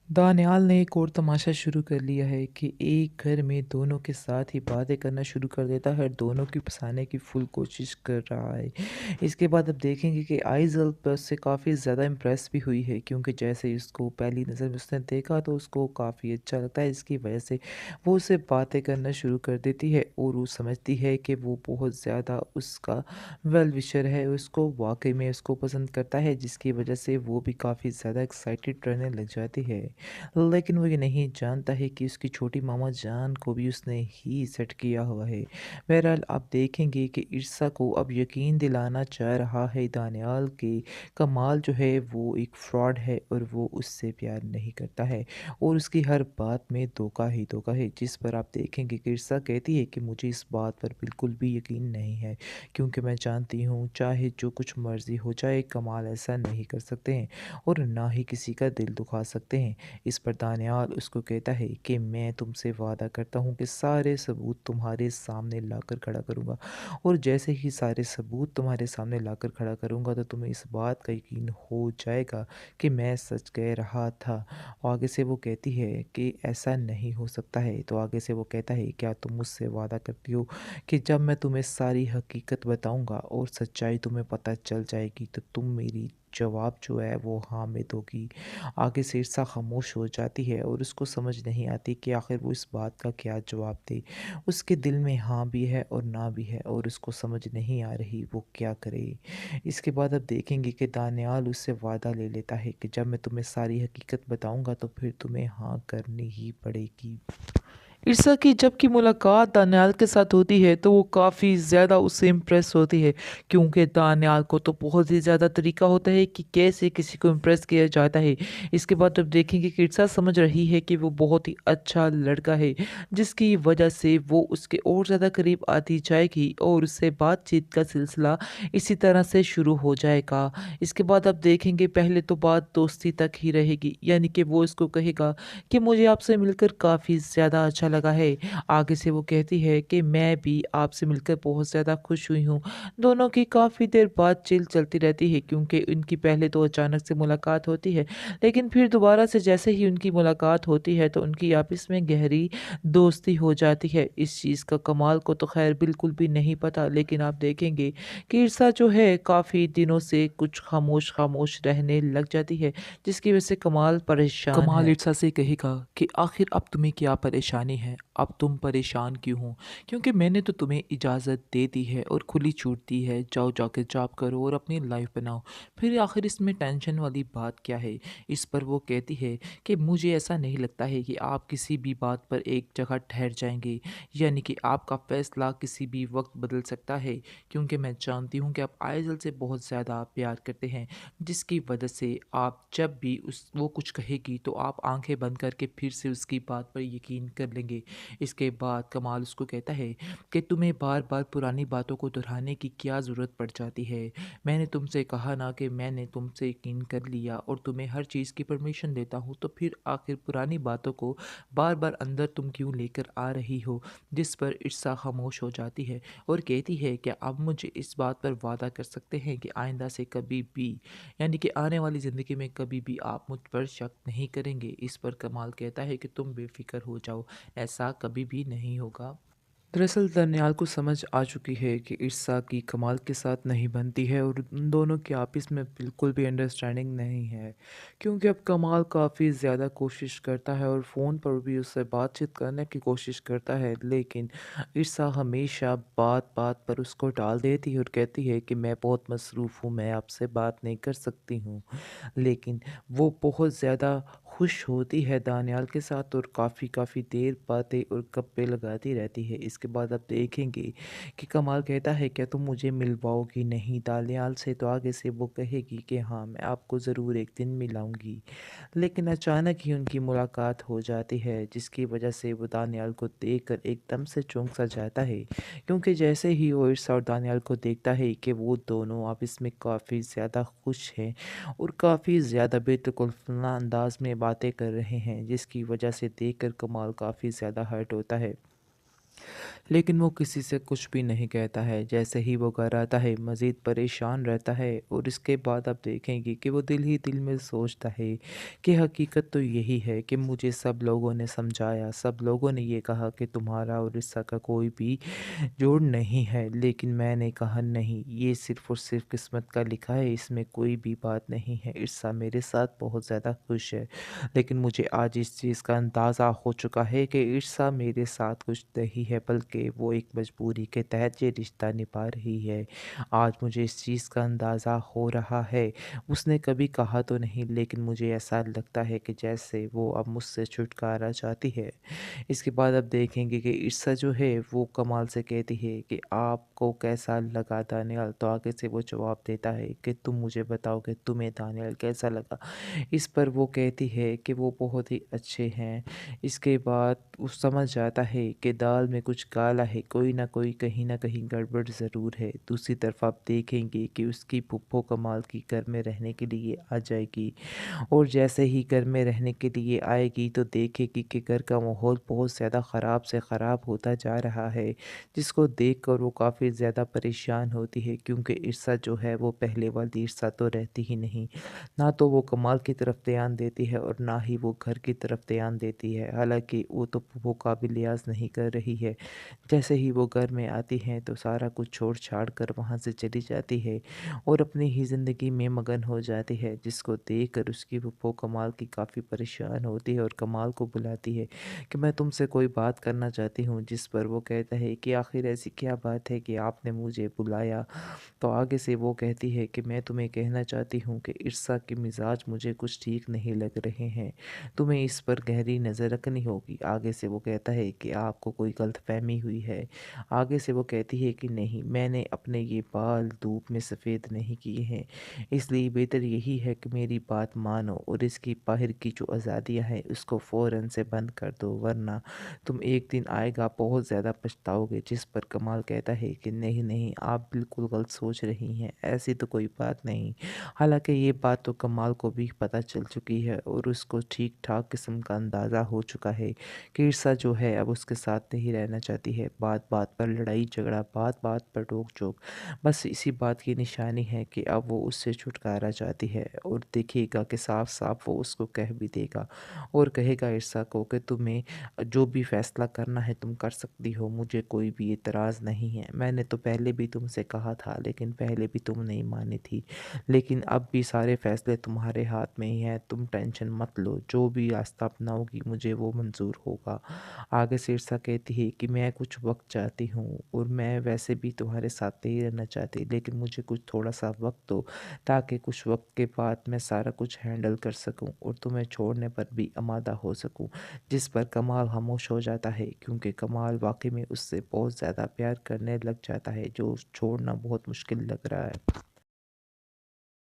दानियाल ने एक और तमाशा शुरू कर लिया है कि एक घर में दोनों के साथ ही बातें करना शुरू कर देता है और दोनों की फंसाने की फुल कोशिश कर रहा है। इसके बाद अब देखेंगे कि आइज़ल पर से काफ़ी ज़्यादा इम्प्रेस भी हुई है, क्योंकि जैसे ही उसको पहली नज़र में उसने देखा तो उसको काफ़ी अच्छा लगता है। इसकी वजह से वो उससे बातें करना शुरू कर देती है और वो समझती है कि वो बहुत ज़्यादा उसका वेल विशर है, उसको वाक़ई में उसको पसंद करता है, जिसकी वजह से वो भी काफ़ी ज़्यादा एक्साइटेड रहने लग जाती है। लेकिन वो ये नहीं जानता है कि उसकी छोटी मामा जान को भी उसने ही सेट किया हुआ है। बहरहाल आप देखेंगे कि ईर्षा को अब यकीन दिलाना चाह रहा है दानियाल कि कमाल जो है वो एक फ्रॉड है और वो उससे प्यार नहीं करता है और उसकी हर बात में धोखा ही धोखा है। जिस पर आप देखेंगे कि ईर्षा कहती है कि मुझे इस बात पर बिल्कुल भी यकीन नहीं है, क्योंकि मैं जानती हूँ चाहे जो कुछ मर्ज़ी हो जाए कमाल ऐसा नहीं कर सकते हैं और ना ही किसी का दिल दुखा सकते हैं। इस पर दानियाल उसको कहता है कि मैं तुमसे वादा करता हूँ कि सारे सबूत तुम्हारे सामने लाकर खड़ा करूँगा और जैसे ही सारे सबूत तुम्हारे सामने लाकर खड़ा करूँगा तो तुम्हें इस बात का यकीन हो जाएगा कि मैं सच कह रहा था। और आगे से वो कहती है कि ऐसा नहीं हो सकता है। तो आगे से वो कहता है, क्या तुम मुझसे वादा करती हो कि जब मैं तुम्हें सारी हकीकत बताऊँगा और सच्चाई तुम्हें पता चल जाएगी तो तुम मेरी जवाब जो है वो हाँ में दोगी। आगे से ईर्षा खामोश हो जाती है और उसको समझ नहीं आती कि आखिर वो इस बात का क्या जवाब दे। उसके दिल में हाँ भी है और ना भी है और उसको समझ नहीं आ रही वो क्या करे। इसके बाद अब देखेंगे कि दानियाल उससे वादा ले लेता है कि जब मैं तुम्हें सारी हकीकत बताऊंगा तो फिर तुम्हें हाँ करनी ही पड़ेगी। ईर्षा की जबकि मुलाकात दानियाल के साथ होती है तो वो काफ़ी ज़्यादा उससे इम्प्रेस होती है, क्योंकि दानियाल को तो बहुत ही ज़्यादा तरीका होता है कि कैसे किसी को इम्प्रेस किया जाता है। इसके बाद अब देखेंगे कि ईर्षा समझ रही है कि वो बहुत ही अच्छा लड़का है, जिसकी वजह से वो उसके और ज़्यादा करीब आती जाएगी और उससे बातचीत का सिलसिला इसी तरह से शुरू हो जाएगा। इसके बाद अब देखेंगे पहले तो बात दोस्ती तक ही रहेगी, यानी कि वो इसको कहेगा कि मुझे आपसे मिलकर काफ़ी ज़्यादा अच्छा लगा है। आगे से वो कहती है कि मैं भी आपसे मिलकर बहुत ज़्यादा खुश हुई हूँ। दोनों की काफ़ी देर बातचीत चलती रहती है, क्योंकि उनकी पहले तो अचानक से मुलाकात होती है, लेकिन फिर दोबारा से जैसे ही उनकी मुलाकात होती है तो उनकी आपस में गहरी दोस्ती हो जाती है। इस चीज़ का कमाल को तो ख़ैर बिल्कुल भी नहीं पता, लेकिन आप देखेंगे कि ईर्षा जो है काफ़ी दिनों से कुछ खामोश-खामोश रहने लग जाती है, जिसकी वजह से कमाल परेशान कमाल है। ईर्षा से कहेगा कि आखिर अब तुम्हें क्या परेशानी है? अब तुम परेशान क्यों हो? क्योंकि मैंने तो तुम्हें इजाज़त दे दी है और खुली छूट दी है, जाओ जाके जॉब करो और अपनी लाइफ बनाओ। फिर आखिर इसमें टेंशन वाली बात क्या है? इस पर वो कहती है कि मुझे ऐसा नहीं लगता है कि आप किसी भी बात पर एक जगह ठहर जाएँगे, यानी कि आपका फ़ैसला किसी भी वक़्त बदल सकता है, क्योंकि मैं जानती हूँ कि आप आइज़ल से बहुत ज़्यादा प्यार करते हैं, जिसकी वजह से आप जब भी उस वो कुछ कहेगी तो आप आंखें बंद करके फिर से उसकी बात पर यकीन कर लेंगे। इसके बाद कमाल उसको कहता है कि तुम्हें बार-बार पुरानी बातों को दोहराने की क्या ज़रूरत पड़ जाती है? मैंने तुमसे कहा ना कि मैंने तुमसे यकीन कर लिया और तुम्हें हर चीज़ की परमिशन देता हूँ, तो फिर आखिर पुरानी बातों को बार-बार अंदर तुम क्यों लेकर आ रही हो? जिस पर ईर्षा खामोश हो जाती है और कहती है, क्या आप मुझे इस बात पर वादा कर सकते हैं कि आइंदा से कभी भी, यानी कि आने वाली ज़िंदगी में कभी भी आप मुझ पर शक नहीं करेंगे? इस पर कमाल कहता है कि तुम बेफ़िक्र हो जाओ, ऐसा कभी भी नहीं होगा। दरअसल दनियाल को समझ आ चुकी है कि ईर्षा की कमाल के साथ नहीं बनती है और उन दोनों की आपस में बिल्कुल भी अंडरस्टैंडिंग नहीं है, क्योंकि अब कमाल काफ़ी ज़्यादा कोशिश करता है और फ़ोन पर भी उससे बातचीत करने की कोशिश करता है, लेकिन ईर्षा हमेशा बात बात पर उसको टाल देती है और कहती है कि मैं बहुत मसरूफ़ हूँ, मैं आपसे बात नहीं कर सकती हूँ। लेकिन वो बहुत ज़्यादा खुश होती है दानियाल के साथ और काफ़ी देर बातें और गप्पे लगाती रहती है। इसके बाद आप देखेंगे कि कमाल कहता है, क्या तुम मुझे मिलवाओगी नहीं दानियाल से? तो आगे से वो कहेगी कि हाँ, मैं आपको ज़रूर एक दिन मिलाऊँगी। लेकिन अचानक ही उनकी मुलाकात हो जाती है, जिसकी वजह से वो दानियाल को देखकर एकदम से चौंक सा जाता है, क्योंकि जैसे ही वो ईर्षा और दानियाल को देखता है कि वो दोनों आपस में काफ़ी ज़्यादा खुश हैं और काफ़ी ज़्यादा बेतकल्लफ़ाना अंदाज़ में बातें कर रहे हैं, जिसकी वजह से देखकर कमाल काफ़ी ज़्यादा हर्ट होता है। लेकिन वो किसी से कुछ भी नहीं कहता है। जैसे ही वो घर आता है मज़ीद परेशान रहता है और इसके बाद आप देखेंगे कि वो दिल ही दिल में सोचता है कि हकीकत तो यही है कि मुझे सब लोगों ने समझाया, सब लोगों ने ये कहा कि तुम्हारा और ईसा का कोई भी जोड़ नहीं है, लेकिन मैंने कहा नहीं, ये सिर्फ़ और सिर्फ़ किस्मत का लिखा है, इसमें कोई भी बात नहीं है। ईसा मेरे साथ बहुत ज़्यादा खुश है, लेकिन मुझे आज इस चीज़ का अंदाज़ा हो चुका है कि ईर्षा मेरे साथ कुछ नहीं है, बल्कि वो एक मजबूरी के तहत ये रिश्ता निभा रही है। आज मुझे इस चीज़ का अंदाज़ा हो रहा है। उसने कभी कहा तो नहीं, लेकिन मुझे ऐसा लगता है कि जैसे वो अब मुझसे छुटकारा चाहती है। इसके बाद आप देखेंगे कि ईर्षा जो है वो कमाल से कहती है कि आपको कैसा लगा दानियल? तो आगे से वो जवाब देता है कि तुम मुझे बताओ कि तुम्हें दानियल कैसा लगा? इस पर वो कहती है कि वो बहुत ही अच्छे हैं। इसके बाद वो समझ जाता है कि दाल में कुछ काला है, कोई ना कोई कहीं न कहीं गड़बड़ ज़रूर है। दूसरी तरफ आप देखेंगे कि उसकी फूफो कमाल की घर में रहने के लिए आ जाएगी और जैसे ही घर में रहने के लिए आएगी तो देखेगी कि घर का माहौल बहुत ज़्यादा ख़राब से ख़राब होता जा रहा है, जिसको देखकर वो काफ़ी ज़्यादा परेशान होती है क्योंकि ईर्षा जो है वो पहले वाली ईर्षा तो रहती ही नहीं। ना तो वो कमाल की तरफ ध्यान देती है और ना ही वो घर की तरफ ध्यान देती है। हालाँकि वो तो फूफो का भी लिहाज़ नहीं कर रही है। जैसे ही वो घर में आती हैं तो सारा कुछ छोड़-छाड़ कर वहाँ से चली जाती है और अपनी ही ज़िंदगी में मगन हो जाती है, जिसको देखकर उसकी फूफो कमाल की काफ़ी परेशान होती है और कमाल को बुलाती है कि मैं तुमसे कोई बात करना चाहती हूँ। जिस पर वो कहता है कि आखिर ऐसी क्या बात है कि आपने मुझे बुलाया? तो आगे से वो कहती है कि मैं तुम्हें कहना चाहती हूँ कि ईर्षा के मिजाज मुझे कुछ ठीक नहीं लग रहे हैं, तुम्हें इस पर गहरी नज़र रखनी होगी। आगे से वो कहता है कि आपको कोई गलतफहमी हुई है। आगे से वो कहती है कि नहीं, मैंने अपने ये बाल धूप में सफ़ेद नहीं किए हैं, इसलिए बेहतर यही है कि मेरी बात मानो और इसकी बाहर की जो आज़ादियाँ हैं उसको फ़ौरन से बंद कर दो, वरना तुम एक दिन आएगा बहुत ज़्यादा पछताओगे। जिस पर कमाल कहता है कि नहीं नहीं, आप बिल्कुल गलत सोच रही हैं, ऐसी तो कोई बात नहीं। हालांकि ये बात तो कमाल को भी पता चल चुकी है और उसको ठीक ठाक किस्म का अंदाज़ा हो चुका है कि ईर्षा जो है अब उसके साथ नहीं रहना चाहती है। बात बात पर लड़ाई झगड़ा, बात बात पर टोक झोंक, बस इसी बात की निशानी है कि अब वो उससे छुटकारा चाहती है और देखिएगा कि साफ साफ वो उसको कह भी देगा और कहेगा ईर्षा को कि तुम्हें जो भी फैसला करना है तुम कर सकती हो, मुझे कोई भी एतराज़ नहीं है। मैंने तो पहले भी तुमसे कहा था, लेकिन पहले भी तुम नहीं मानी थी, लेकिन अब भी सारे फैसले तुम्हारे हाथ में ही हैं। तुम टेंशन मत लो, जो भी रास्ता अपनाओगी मुझे वो मंजूर होगा। आगे शीर्षा कहती है कि मैं कुछ वक्त चाहती हूँ और मैं वैसे भी तुम्हारे साथ नहीं रहना चाहती, लेकिन मुझे कुछ थोड़ा सा वक्त दो ताकि कुछ वक्त के बाद मैं सारा कुछ हैंडल कर सकूँ और तुम्हें छोड़ने पर भी आमादा हो सकूँ। जिस पर कमाल खामोश हो जाता है क्योंकि कमाल वाक़ई में उससे बहुत ज़्यादा प्यार करने लग जाता है, जो छोड़ना बहुत मुश्किल लग रहा है।